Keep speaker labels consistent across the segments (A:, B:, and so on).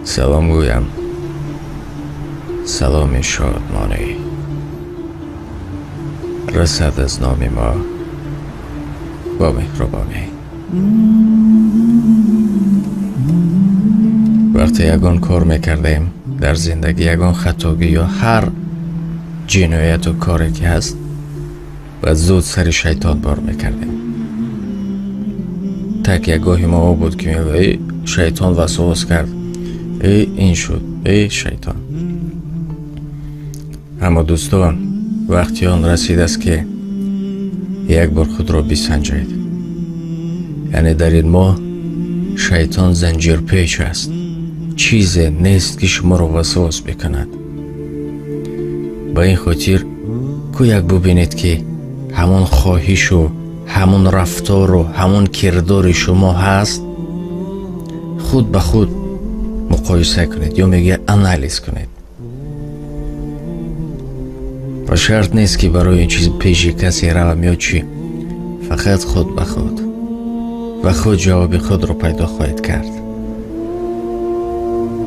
A: سلام گویم، سلام شادمانی رسد از نام ما با مهربانی. وقتی یگان کار میکردیم در زندگی، یگان خطاگی یا هر جنایت و کاری که هست، و زود سر شیطان بار میکردیم. تک یگاهی ما بود که ای شیطان وسواس کرد، ای این شد، ای شیطان. اما دوستان، وقتی آن رسید است که یک بار خود را بسنجید. یعنی در این ماه شیطان زنجیر پیچ است، چیزی نیست که شما را وسواس بکند. با این خاطر کو یک ببینید که همون خواهش و همون رفتار و همون کردار شما هست، خود به خود مقایسه کنید یا میگه انالیز کنید. و شرط نیست که برای این چیز پیش کسی روم یا چی، فقط خود به خود و خود جواب خود رو پیدا خواهید کرد.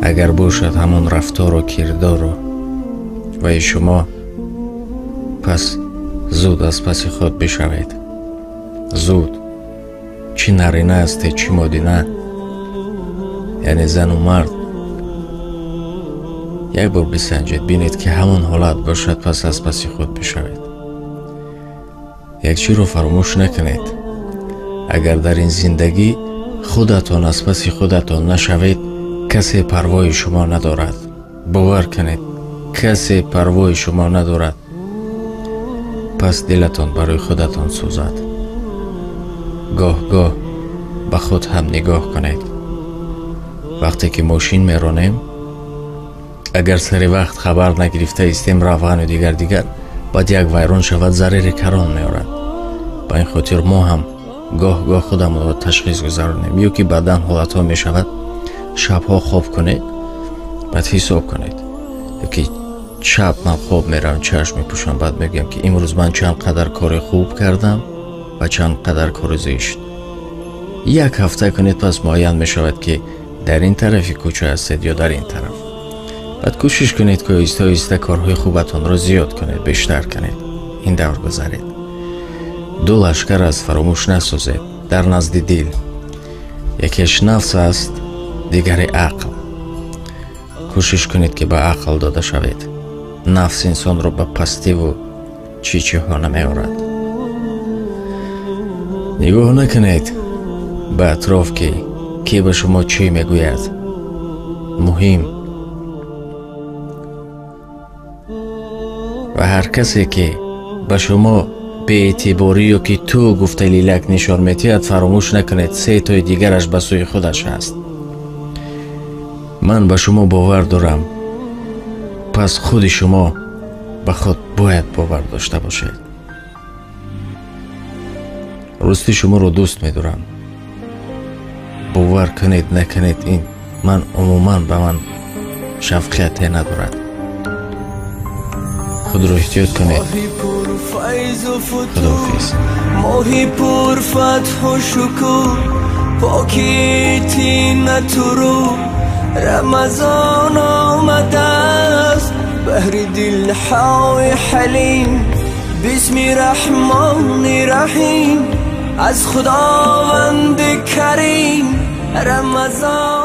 A: اگر باشد همون رفتار و کردار و شما، پس زود از پس خود بشوید. زود، چی نرینه است چی مادینه، یعنی زن و مرد، یک بار بسنجید بینید که همون حالت باشد، پس از پس خود بشوید. یک چی رو فراموش نکنید، اگر در این زندگی خودتان از پس خودتان نشوید، کسی پروای شما ندارد. باور کنید، کسی پروای شما ندارد. پس دلتان برای خودتان سوزد. گاه گاه به خود هم نگاه کنید. وقتی که ماشین میرانیم، اگر سر وقت خبر نگرفته استیم روان و دیگر بعد یک ویران شود، ضرر کران میارد. با این خاطر ما هم گاه گاه خودمون را تشخیص گذارونیم. یا که بدن حالت ها می شود، شبها خواب کنید، بعد حساب کنید. یکی شب من خواب میرم، چشم میپوشم، بعد میگم که امروز من چند قدر کار خوب کردم و چند قدر کار زشت. یک هفته کنید، پس معین میشود که در این طرفی کوچه هستید یا در این طرف. بعد کوشش کنید که آهسته آهسته کارهای خوبتون را زیاد کنید، بیشتر کنید. این دور گذارید. دو لشکر از فراموش نسازید در نزد دل. یکیش نفس است، دیگری عقل. کوشش کنید که به عقل داده شوید. نفس انسان رو به پستی و چی ها نمیارد. نگاه نکنید به اطراف که کی به شما چی میگوید. مهم و هر کسی که به شما به اعتباری یا که تو گفته لیلک نشان میتید، فراموش نکنید 3 تای دیگرش به سوی خودش هست. من به شما باور دارم، پس خود شما به خود باید باور داشته باشید. راستی شما رو دوست میدارم. باور کنید نکنید، این من عموما به من شفقتی ندارد. خود رو احتیاط کنید. خداحافظ.
B: ماهی پر فتح و شکر، پاکیتی نتورو، رمضان آمده است، بهر دل های حلیم. بسم رحمان رحیم، از خداوند کریم. رمضان